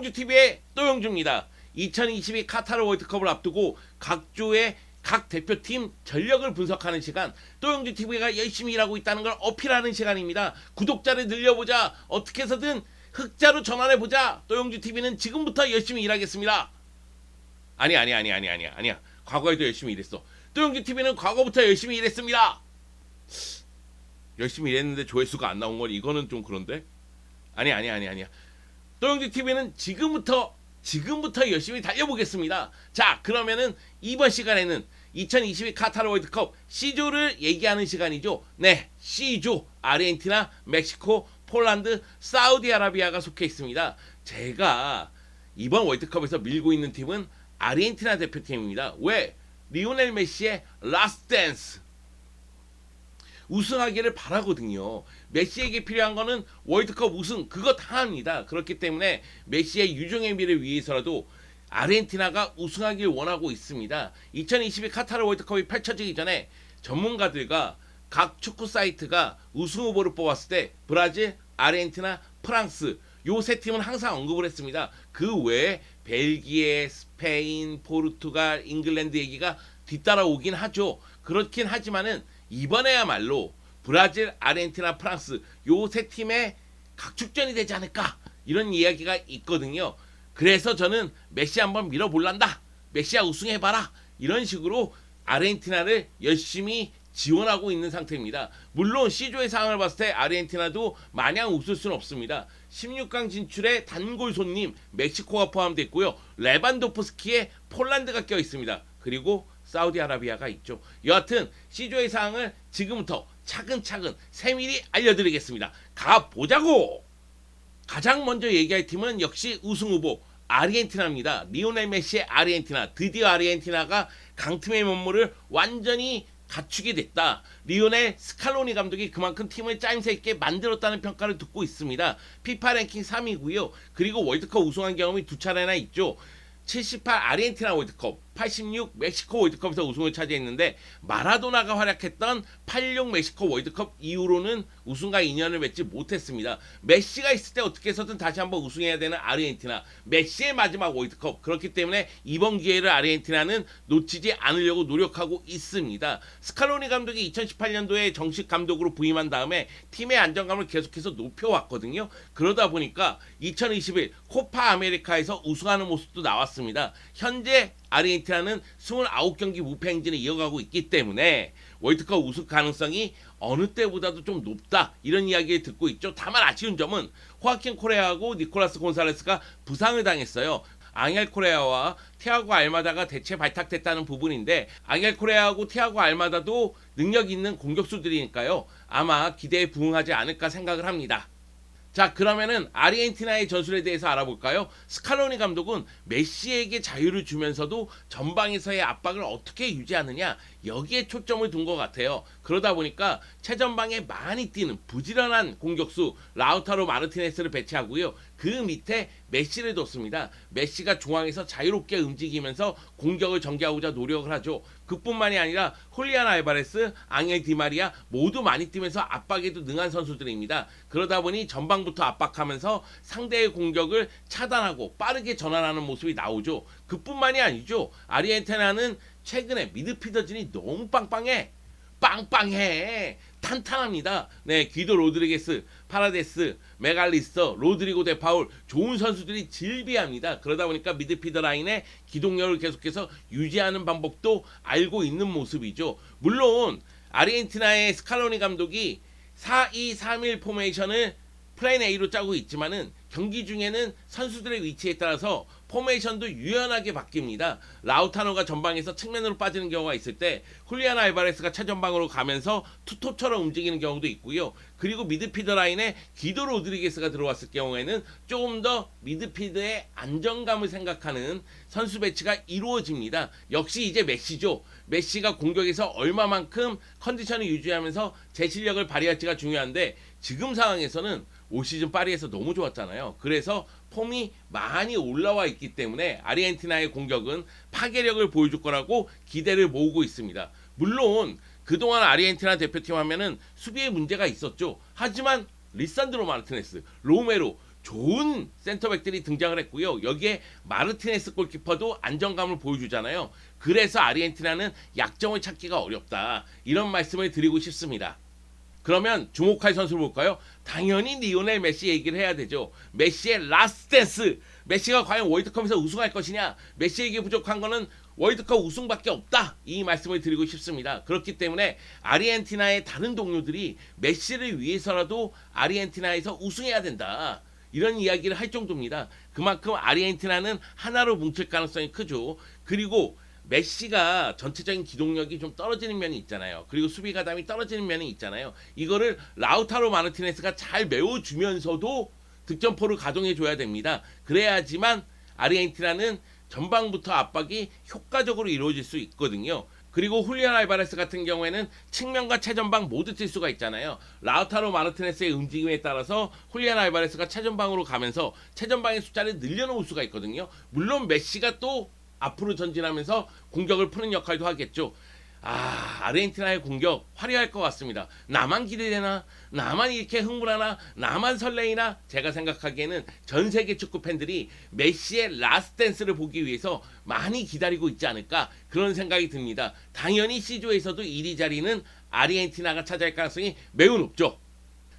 또영주TV의 또영주입니다. 2022 카타르 월드컵을 앞두고 각조의 각 대표팀 전력을 분석하는 시간, 또영주TV가 열심히 일하고 있다는 걸 어필하는 시간입니다. 구독자를 늘려보자, 어떻게 해서든 흑자로 전환해보자. 또영주TV는 지금부터 열심히 일하겠습니다. 아니야. 과거에도 열심히 일했어. 또영주TV는 과거부터 열심히 일했습니다. 열심히 일했는데 조회수가 안 나온 건 이거는 좀 그런데? 아니야. 또영주TV는 지금부터 열심히 달려보겠습니다. 자, 그러면은 이번 시간에는 2022 카타르 월드컵 C조를 얘기하는 시간이죠. 네, C조 아르헨티나, 멕시코, 폴란드, 사우디아라비아가 속해 있습니다. 제가 이번 월드컵에서 밀고 있는 팀은 아르헨티나 대표팀입니다. 왜? 리오넬 메시의 라스트 댄스 우승하기를 바라거든요. 메시에게 필요한 거는 월드컵 우승, 그거 다 합니다. 그렇기 때문에 메시의 유종의 미를 위해서라도 아르헨티나가 우승하길 원하고 있습니다. 2022 카타르 월드컵이 펼쳐지기 전에 전문가들과 각 축구 사이트가 우승 후보를 뽑았을 때 브라질, 아르헨티나, 프랑스 요 세 팀은 항상 언급을 했습니다. 그 외에 벨기에, 스페인, 포르투갈, 잉글랜드 얘기가 뒤따라오긴 하죠. 그렇긴 하지만은 이번에야말로 브라질, 아르헨티나, 프랑스 요 세 팀의 각축전이 되지 않을까 이런 이야기가 있거든요. 그래서 저는 메시 한번 밀어볼란다. 메시야 우승해봐라. 이런 식으로 아르헨티나를 열심히 지원하고 있는 상태입니다. 물론 C조의 상황을 봤을 때 아르헨티나도 마냥 웃을 수는 없습니다. 16강 진출에 단골 손님 멕시코가 포함됐고요. 레반도프스키에 폴란드가 껴있습니다. 그리고 사우디아라비아가 있죠. 여하튼 C조의 상황을 지금부터 차근차근 세밀히 알려드리겠습니다. 가보자고! 가장 먼저 얘기할 팀은 역시 우승 후보 아르헨티나입니다. 리오넬 메시의 아르헨티나. 드디어 아르헨티나가 강팀의 면모를 완전히 갖추게 됐다. 리오넬 스칼로니 감독이 그만큼 팀을 짜임새 있게 만들었다는 평가를 듣고 있습니다. 피파 랭킹 3위고요. 그리고 월드컵 우승한 경험이 두 차례나 있죠. 78 아르헨티나 월드컵, 86 멕시코 월드컵에서 우승을 차지했는데 마라도나가 활약했던 86 멕시코 월드컵 이후로는 우승과 인연을 맺지 못했습니다. 메시가 있을 때 어떻게 해서든 다시 한번 우승해야 되는 아르헨티나, 메시의 마지막 월드컵. 그렇기 때문에 이번 기회를 아르헨티나는 놓치지 않으려고 노력하고 있습니다. 스칼로니 감독이 2018년도에 정식 감독으로 부임한 다음에 팀의 안정감을 계속해서 높여왔거든요. 그러다 보니까 2021 코파 아메리카에서 우승하는 모습도 나왔습니다. 현재 아르헨티나는 29경기 무패 행진을 이어가고 있기 때문에 월드컵 우승 가능성이 어느 때보다도 좀 높다 이런 이야기를 듣고 있죠. 다만 아쉬운 점은 호아킨 코레아하고 니콜라스 곤살레스가 부상을 당했어요. 앙헬 코레아와 티아고 알마다가 대체 발탁됐다는 부분인데 앙헬 코레아하고 티아고 알마다도 능력 있는 공격수들이니까요. 아마 기대에 부응하지 않을까 생각을 합니다. 자, 그러면은 아르헨티나의 전술에 대해서 알아볼까요? 스칼로니 감독은 메시에게 자유를 주면서도 전방에서의 압박을 어떻게 유지하느냐 여기에 초점을 둔 것 같아요. 그러다 보니까 최전방에 많이 뛰는 부지런한 공격수 라우타로 마르티네스를 배치하고요. 그 밑에 메시를 뒀습니다. 메시가 중앙에서 자유롭게 움직이면서 공격을 전개하고자 노력을 하죠. 그뿐만이 아니라 홀리안 알바레스, 앙헬 디마리아 모두 많이 뛰면서 압박에도 능한 선수들입니다. 그러다 보니 전방부터 압박하면서 상대의 공격을 차단하고 빠르게 전환하는 모습이 나오죠. 그뿐만이 아니죠. 아르헨티나는 최근에 미드필더진이 너무 빵빵해. 탄탄합니다. 네, 기도 로드리게스, 파라데스, 메갈리스터, 로드리고 데 파울 좋은 선수들이 질비합니다. 그러다 보니까 미드필더 라인의 기동력을 계속해서 유지하는 방법도 알고 있는 모습이죠. 물론 아르헨티나의 스칼로니 감독이 4-2-3-1 포메이션을 플랜 A로 짜고 있지만은 경기 중에는 선수들의 위치에 따라서 포메이션도 유연하게 바뀝니다. 라우타노가 전방에서 측면으로 빠지는 경우가 있을 때 훌리안 알바레스가 최전방으로 가면서 투톱처럼 움직이는 경우도 있고요. 그리고 미드필더 라인에 기도 로드리게스가 들어왔을 경우에는 조금 더 미드필더의 안정감을 생각하는 선수 배치가 이루어집니다. 역시 이제 메시죠. 메시가 공격에서 얼마만큼 컨디션을 유지하면서 제 실력을 발휘할지가 중요한데 지금 상황에서는 올 시즌 파리에서 너무 좋았잖아요. 그래서 폼이 많이 올라와 있기 때문에 아르헨티나의 공격은 파괴력을 보여줄 거라고 기대를 모으고 있습니다. 물론 그동안 아르헨티나 대표팀 하면은 수비에 문제가 있었죠. 하지만 리산드로 마르티네스, 로메로 좋은 센터백들이 등장을 했고요. 여기에 마르티네스 골키퍼도 안정감을 보여주잖아요. 그래서 아르헨티나는 약점을 찾기가 어렵다. 이런 말씀을 드리고 싶습니다. 그러면 주목할 선수를 볼까요? 당연히 리오넬 메시 얘기를 해야 되죠. 메시의 라스트 댄스. 메시가 과연 월드컵에서 우승할 것이냐? 메시에게 부족한 거는 월드컵 우승밖에 없다. 이 말씀을 드리고 싶습니다. 그렇기 때문에 아르헨티나의 다른 동료들이 메시를 위해서라도 아르헨티나에서 우승해야 된다. 이런 이야기를 할 정도입니다. 그만큼 아르헨티나는 하나로 뭉칠 가능성이 크죠. 그리고 메시가 전체적인 기동력이 좀 떨어지는 면이 있잖아요. 그리고 수비 가담이 떨어지는 면이 있잖아요. 이거를 라우타로 마르티네스가 잘 메워주면서도 득점포를 가동해줘야 됩니다. 그래야지만 아르헨티나는 전방부터 압박이 효과적으로 이루어질 수 있거든요. 그리고 훌리안 알바레스 같은 경우에는 측면과 최전방 모두 뛸 수가 있잖아요. 라우타로 마르티네스의 움직임에 따라서 훌리안 알바레스가 최전방으로 가면서 최전방의 숫자를 늘려놓을 수가 있거든요. 물론 메시가 또 앞으로 전진하면서 공격을 푸는 역할도 하겠죠. 아르헨티나의 공격 화려할 것 같습니다. 나만 기대되나? 나만 이렇게 흥분하나? 나만 설레이나? 제가 생각하기에는 전 세계 축구 팬들이 메시의 라스트 댄스를 보기 위해서 많이 기다리고 있지 않을까 그런 생각이 듭니다. 당연히 C조에서도 1위 자리는 아르헨티나가 차지할 가능성이 매우 높죠.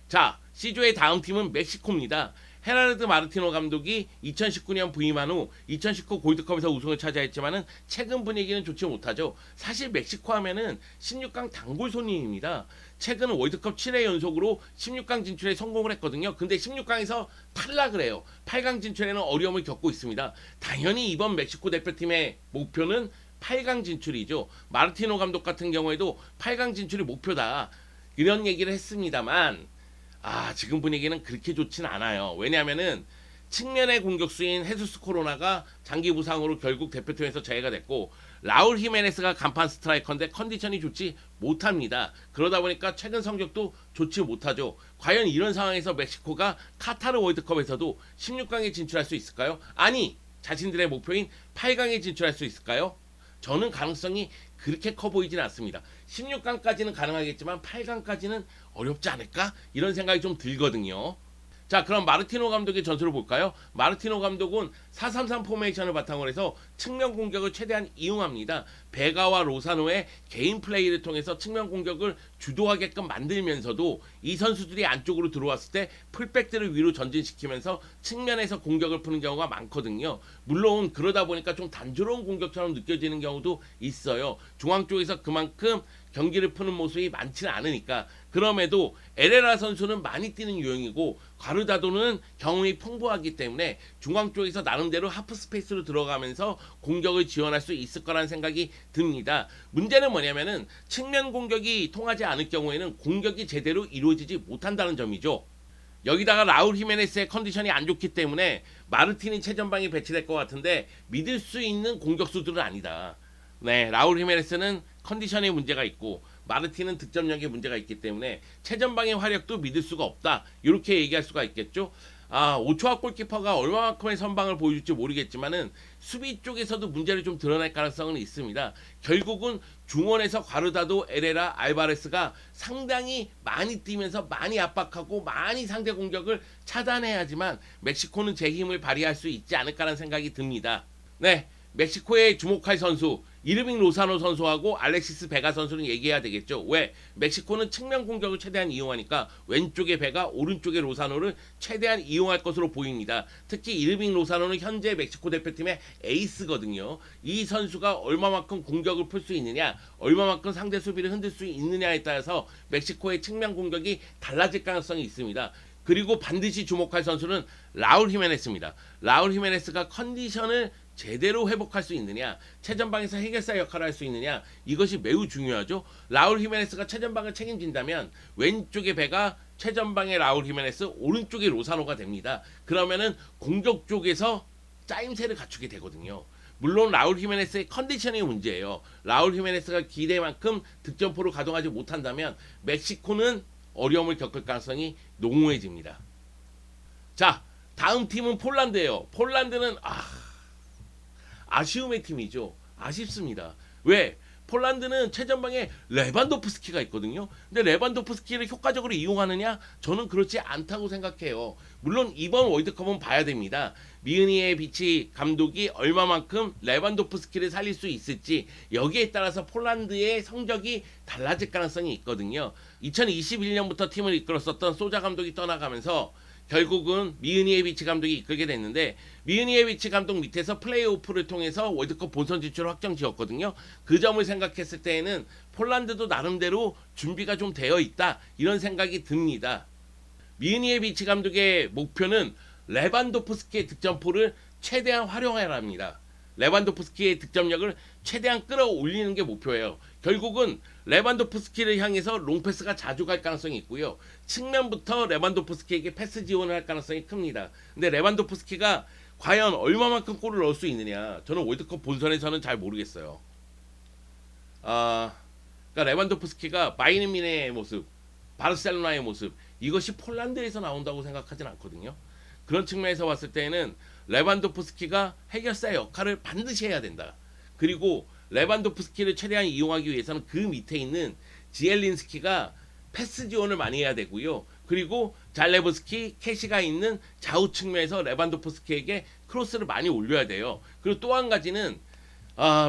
자, C조의 다음 팀은 멕시코입니다. 헤라르드 마르티노 감독이 2019년 부임한 후 2019 골드컵에서 우승을 차지했지만은 최근 분위기는 좋지 못하죠. 사실 멕시코 하면은 16강 단골 손님입니다. 최근 월드컵 7회 연속으로 16강 진출에 성공을 했거든요. 근데 16강에서 탈락을 해요. 8강 진출에는 어려움을 겪고 있습니다. 당연히 이번 멕시코 대표팀의 목표는 8강 진출이죠. 마르티노 감독 같은 경우에도 8강 진출이 목표다. 이런 얘기를 했습니다만 지금 분위기는 그렇게 좋진 않아요. 왜냐하면은 측면의 공격수인 헤수스 코로나가 장기 부상으로 결국 대표팀에서 제외가 됐고 라울 히메네스가 간판 스트라이커인데 컨디션이 좋지 못합니다. 그러다 보니까 최근 성적도 좋지 못하죠. 과연 이런 상황에서 멕시코가 카타르 월드컵에서도 16강에 진출할 수 있을까요? 아니, 자신들의 목표인 8강에 진출할 수 있을까요? 저는 가능성이 그렇게 커 보이진 않습니다. 16강까지는 가능하겠지만 8강까지는 어렵지 않을까? 이런 생각이 좀 들거든요. 자, 그럼 마르티노 감독의 전술을 볼까요? 마르티노 감독은 4-3-3 포메이션을 바탕으로 해서 측면 공격을 최대한 이용합니다. 베가와 로사노의 개인 플레이를 통해서 측면 공격을 주도하게끔 만들면서도 이 선수들이 안쪽으로 들어왔을 때 풀백들을 위로 전진시키면서 측면에서 공격을 푸는 경우가 많거든요. 물론 그러다 보니까 좀 단조로운 공격처럼 느껴지는 경우도 있어요. 중앙 쪽에서 그만큼 경기를 푸는 모습이 많지는 않으니까. 그럼에도 에레라 선수는 많이 뛰는 유형이고 가르다도는 경험이 풍부하기 때문에 중앙 쪽에서 나름대로 하프 스페이스로 들어가면서 공격을 지원할 수 있을 거라는 생각이 듭니다. 문제는 뭐냐면은 측면 공격이 통하지 않을 경우에는 공격이 제대로 이루어지지 못한다는 점이죠. 여기다가 라울 히메네스의 컨디션이 안 좋기 때문에 마르틴이 최전방에 배치될 것 같은데 믿을 수 있는 공격수들은 아니다. 네, 라울 히메네스는 컨디션에 문제가 있고 마르틴은 득점력에 문제가 있기 때문에 최전방의 활약도 믿을 수가 없다. 이렇게 얘기할 수가 있겠죠. 오초아 골키퍼가 얼마만큼의 선방을 보여줄지 모르겠지만은 수비 쪽에서도 문제를 좀 드러낼 가능성은 있습니다. 결국은 중원에서 과르다도, 에레라, 알바레스가 상당히 많이 뛰면서 많이 압박하고 많이 상대 공격을 차단해야지만 멕시코는 제 힘을 발휘할 수 있지 않을까라는 생각이 듭니다. 네, 멕시코의 주목할 선수 이르빙 로사노 선수하고 알렉시스 베가 선수는 얘기해야 되겠죠. 왜? 멕시코는 측면 공격을 최대한 이용하니까 왼쪽에 베가, 오른쪽에 로사노를 최대한 이용할 것으로 보입니다. 특히 이르빙 로사노는 현재 멕시코 대표팀의 에이스거든요. 이 선수가 얼마만큼 공격을 풀 수 있느냐, 얼마만큼 상대 수비를 흔들 수 있느냐에 따라서 멕시코의 측면 공격이 달라질 가능성이 있습니다. 그리고 반드시 주목할 선수는 라울 히메네스입니다. 라울 히메네스가 컨디션을 제대로 회복할 수 있느냐, 최전방에서 해결사 역할을 할 수 있느냐, 이것이 매우 중요하죠. 라울 히메네스가 최전방을 책임진다면 왼쪽에 베가, 최전방에 라울 히메네스, 오른쪽에 로사노가 됩니다. 그러면은 공격 쪽에서 짜임새를 갖추게 되거든요. 물론 라울 히메네스의 컨디션이 문제예요. 라울 히메네스가 기대만큼 득점포를 가동하지 못한다면 멕시코는 어려움을 겪을 가능성이 농후해집니다. 자, 다음 팀은 폴란드예요. 폴란드는 아쉬움의 팀이죠. 아쉽습니다. 왜? 폴란드는 최전방에 레반도프스키가 있거든요. 근데 레반도프스키를 효과적으로 이용하느냐? 저는 그렇지 않다고 생각해요. 물론 이번 월드컵은 봐야 됩니다. 미흐니에비치 감독이 얼마만큼 레반도프스키를 살릴 수 있을지 여기에 따라서 폴란드의 성적이 달라질 가능성이 있거든요. 2021년부터 팀을 이끌었었던 소자 감독이 떠나가면서 결국은 미흐니에비치 감독이 이끌게 됐는데, 미흐니에비치 감독 밑에서 플레이오프를 통해서 월드컵 본선 진출을 확정 지었거든요. 그 점을 생각했을 때에는 폴란드도 나름대로 준비가 좀 되어 있다, 이런 생각이 듭니다. 미흐니에비치 감독의 목표는 레반도프스키의 득점포를 최대한 활용하랍니다. 레반도프스키의 득점력을 최대한 끌어올리는 게 목표예요. 결국은 레반도프스키를 향해서 롱패스가 자주 갈 가능성이 있고요. 측면부터 레반도프스키에게 패스 지원을 할 가능성이 큽니다. 근데 레반도프스키가 과연 얼마만큼 골을 넣을 수 있느냐, 저는 월드컵 본선에서는 잘 모르겠어요. 그러니까 레반도프스키가 바이에른 뮌헨의 모습, 바르셀로나의 모습, 이것이 폴란드에서 나온다고 생각하진 않거든요. 그런 측면에서 봤을 때는 레반도프스키가 해결사의 역할을 반드시 해야 된다. 그리고 레반도프스키를 최대한 이용하기 위해서는 그 밑에 있는 지엘린스키가 패스 지원을 많이 해야 되고요. 그리고 잘레브스키, 캐시가 있는 좌우 측면에서 레반도프스키에게 크로스를 많이 올려야 돼요. 그리고 또 한 가지는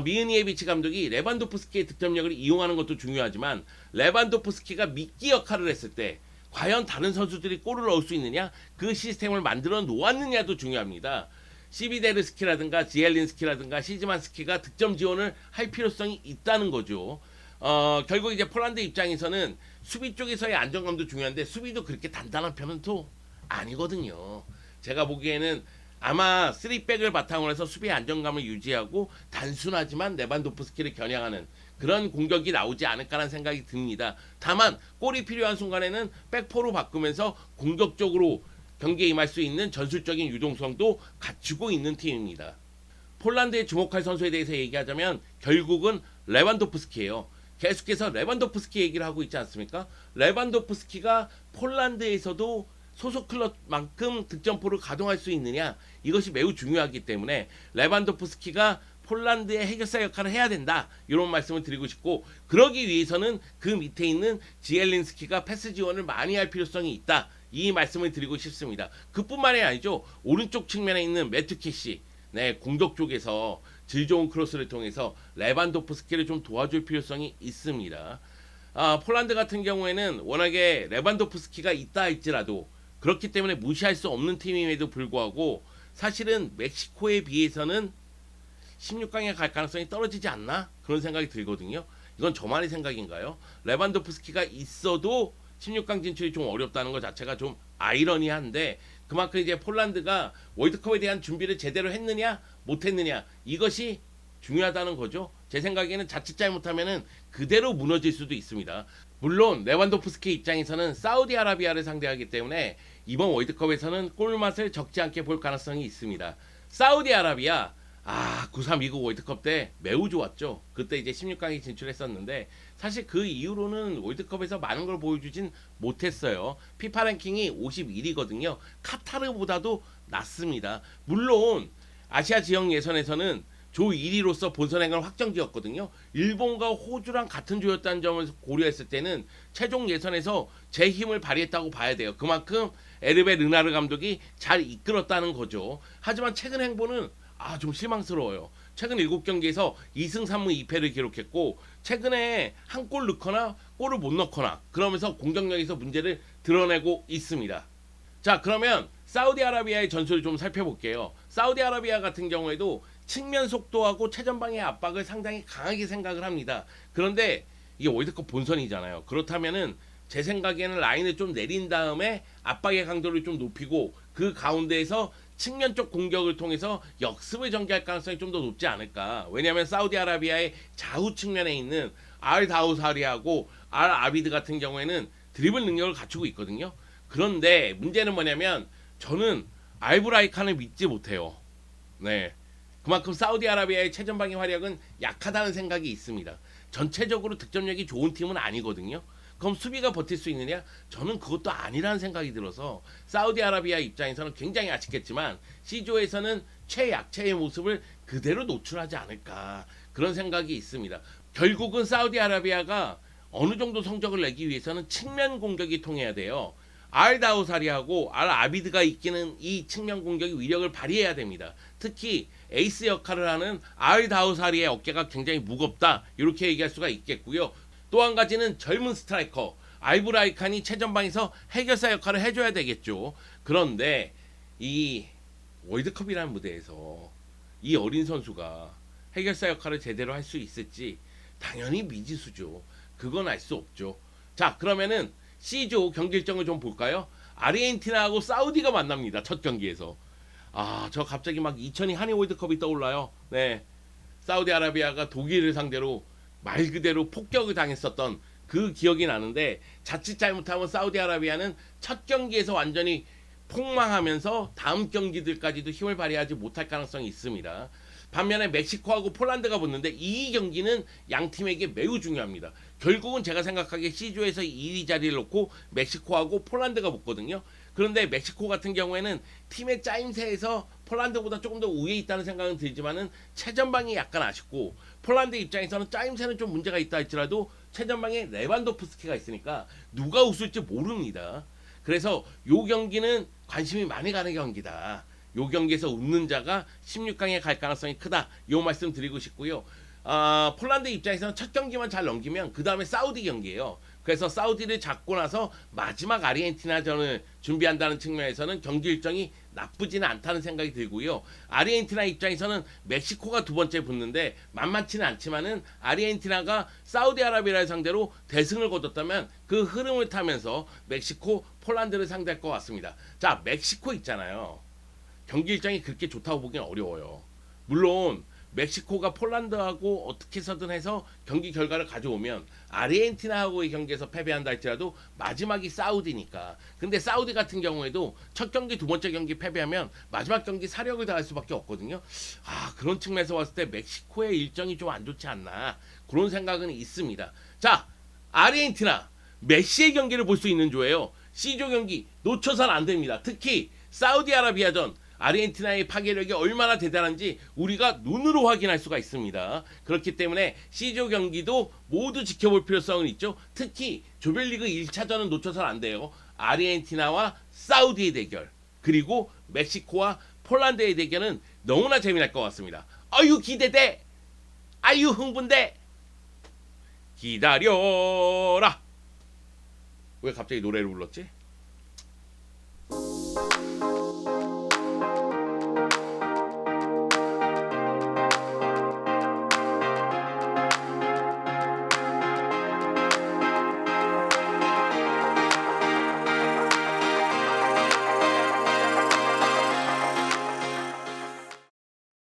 미흐니에비치 감독이 레반도프스키의 득점력을 이용하는 것도 중요하지만, 레반도프스키가 미끼 역할을 했을 때 과연 다른 선수들이 골을 넣을 수 있느냐, 그 시스템을 만들어 놓았느냐도 중요합니다. 시비데르스키라든가 지엘린스키라든가 시즈만스키가 득점 지원을 할 필요성이 있다는 거죠. 결국 이제 폴란드 입장에서는 수비 쪽에서의 안정감도 중요한데, 수비도 그렇게 단단한 편은 또 아니거든요. 제가 보기에는 아마 3백을 바탕으로 해서 수비의 안정감을 유지하고 단순하지만 레반도프스키를 겨냥하는 그런 공격이 나오지 않을까라는 생각이 듭니다. 다만 골이 필요한 순간에는 백포로 바꾸면서 공격적으로 경기에 임할 수 있는 전술적인 유동성도 갖추고 있는 팀입니다. 폴란드에 주목할 선수에 대해서 얘기하자면 결국은 레반도프스키예요. 계속해서 레반도프스키 얘기를 하고 있지 않습니까? 레반도프스키가 폴란드에서도 소속 클럽만큼 득점포를 가동할 수 있느냐, 이것이 매우 중요하기 때문에 레반도프스키가 폴란드의 해결사 역할을 해야 된다, 이런 말씀을 드리고 싶고, 그러기 위해서는 그 밑에 있는 지엘린스키가 패스 지원을 많이 할 필요성이 있다, 이 말씀을 드리고 싶습니다. 그뿐만이 아니죠. 오른쪽 측면에 있는 매튜 캐시, 공격 쪽에서 질 좋은 크로스를 통해서 레반도프스키를 좀 도와줄 필요성이 있습니다. 폴란드 같은 경우에는 워낙에 레반도프스키가 있다 할지라도 그렇기 때문에 무시할 수 없는 팀임에도 불구하고 사실은 멕시코에 비해서는 16강에 갈 가능성이 떨어지지 않나? 그런 생각이 들거든요. 이건 저만의 생각인가요? 레반도프스키가 있어도 16강 진출이 좀 어렵다는 것 자체가 좀 아이러니한데, 그만큼 이제 폴란드가 월드컵에 대한 준비를 제대로 했느냐 못했느냐, 이것이 중요하다는 거죠. 제 생각에는 자칫 잘못하면은 그대로 무너질 수도 있습니다. 물론 레반도프스키 입장에서는 사우디아라비아를 상대하기 때문에 이번 월드컵에서는 골맛을 적지 않게 볼 가능성이 있습니다. 사우디아라비아 93 미국 월드컵 때 매우 좋았죠. 그때 이제 16강에 진출했었는데 사실 그 이후로는 월드컵에서 많은 걸 보여주진 못했어요. 피파 랭킹이 51위거든요. 카타르보다도 낮습니다. 물론 아시아 지역 예선에서는 조 1위로서 본선행을 확정지었거든요. 일본과 호주랑 같은 조였다는 점을 고려했을 때는 최종 예선에서 제 힘을 발휘했다고 봐야 돼요. 그만큼 에르베 르나르 감독이 잘 이끌었다는 거죠. 하지만 최근 행보는 좀 실망스러워요. 최근 7경기에서 2승 3무 2패를 기록했고, 최근에 한 골 넣거나 골을 못 넣거나 그러면서 공격력에서 문제를 드러내고 있습니다. 자, 그러면 사우디아라비아의 전술을 좀 살펴볼게요. 사우디아라비아 같은 경우에도 측면 속도하고 최전방의 압박을 상당히 강하게 생각을 합니다. 그런데 이게 월드컵 본선이잖아요. 그렇다면은 제 생각에는 라인을 좀 내린 다음에 압박의 강도를 좀 높이고 그 가운데에서 측면 쪽 공격을 통해서 역습을 전개할 가능성이 좀 더 높지 않을까. 왜냐하면 사우디아라비아의 좌우 측면에 있는 알 다우사리하고 알 아비드 같은 경우에는 드리블 능력을 갖추고 있거든요. 그런데 문제는 뭐냐면 저는 알브라이칸을 믿지 못해요. 그만큼 사우디아라비아의 최전방의 활약은 약하다는 생각이 있습니다. 전체적으로 득점력이 좋은 팀은 아니거든요. 그럼 수비가 버틸 수 있느냐? 저는 그것도 아니라는 생각이 들어서 사우디아라비아 입장에서는 굉장히 아쉽겠지만 C조에서는 최약체의 모습을 그대로 노출하지 않을까, 그런 생각이 있습니다. 결국은 사우디아라비아가 어느 정도 성적을 내기 위해서는 측면 공격이 통해야 돼요. 알 다우사리하고 알 아비드가 이끄는 이 측면 공격이 위력을 발휘해야 됩니다. 특히 에이스 역할을 하는 알 다우사리의 어깨가 굉장히 무겁다. 이렇게 얘기할 수가 있겠고요. 또 한 가지는 젊은 스트라이커 알브라이칸이 최전방에서 해결사 역할을 해줘야 되겠죠. 그런데 이 월드컵이라는 무대에서 이 어린 선수가 해결사 역할을 제대로 할 수 있을지 당연히 미지수죠. 그건 알 수 없죠. 자, 그러면은 C조 경기 일정을 좀 볼까요? 아르헨티나하고 사우디가 만납니다. 첫 경기에서. 아, 저 갑자기 막 2002 한일 월드컵이 떠올라요. 네. 사우디아라비아가 독일을 상대로 말 그대로 폭격을 당했었던 그 기억이 나는데 자칫 잘못하면 사우디아라비아는 첫 경기에서 완전히 폭망하면서 다음 경기들까지도 힘을 발휘하지 못할 가능성이 있습니다. 반면에 멕시코하고 폴란드가 붙는데 이 경기는 양 팀에게 매우 중요합니다. 결국은 제가 생각하기에 C조에서 2위 자리를 놓고 멕시코하고 폴란드가 붙거든요. 그런데 멕시코 같은 경우에는 팀의 짜임새에서 폴란드보다 조금 더 우위에 있다는 생각은 들지만은 최전방이 약간 아쉽고 폴란드 입장에서는 짜임새는 좀 문제가 있다 할지라도 최전방에 레반도프스키가 있으니까 누가 웃을지 모릅니다. 그래서 요 경기는 관심이 많이 가는 경기다. 요 경기에서 웃는 자가 16강에 갈 가능성이 크다. 요 말씀 드리고 싶고요. 폴란드 입장에서는 첫 경기만 잘 넘기면 그 다음에 사우디 경기예요. 그래서 사우디를 잡고 나서 마지막 아르헨티나전을 준비한다는 측면에서는 경기 일정이 나쁘지는 않다는 생각이 들고요. 아르헨티나 입장에서는 멕시코가 두 번째 붙는데 만만치는 않지만은 아르헨티나가 사우디아라비아를 상대로 대승을 거뒀다면 그 흐름을 타면서 멕시코, 폴란드를 상대할 것 같습니다. 자, 멕시코 있잖아요. 경기 일정이 그렇게 좋다고 보기는 어려워요. 물론 멕시코가 폴란드하고 어떻게 해서든 해서 경기 결과를 가져오면 아르헨티나하고의 경기에서 패배한다 할지라도 마지막이 사우디니까. 근데 사우디 같은 경우에도 첫 경기 두 번째 경기 패배하면 마지막 경기 사력을 다할 수밖에 없거든요. 그런 측면에서 봤을 때 멕시코의 일정이 좀 안 좋지 않나 그런 생각은 있습니다. 자, 아르헨티나 메시의 경기를 볼 수 있는 조예요. C조 경기 놓쳐선 안 됩니다. 특히 사우디아라비아전 아르헨티나의 파괴력이 얼마나 대단한지 우리가 눈으로 확인할 수가 있습니다. 그렇기 때문에 C조 경기도 모두 지켜볼 필요성은 있죠. 특히 조별리그 1차전은 놓쳐서는 안 돼요. 아르헨티나와 사우디의 대결 그리고 멕시코와 폴란드의 대결은 너무나 재미날 것 같습니다. 아유 기대돼. 아유 흥분돼. 기다려라. 왜 갑자기 노래를 불렀지?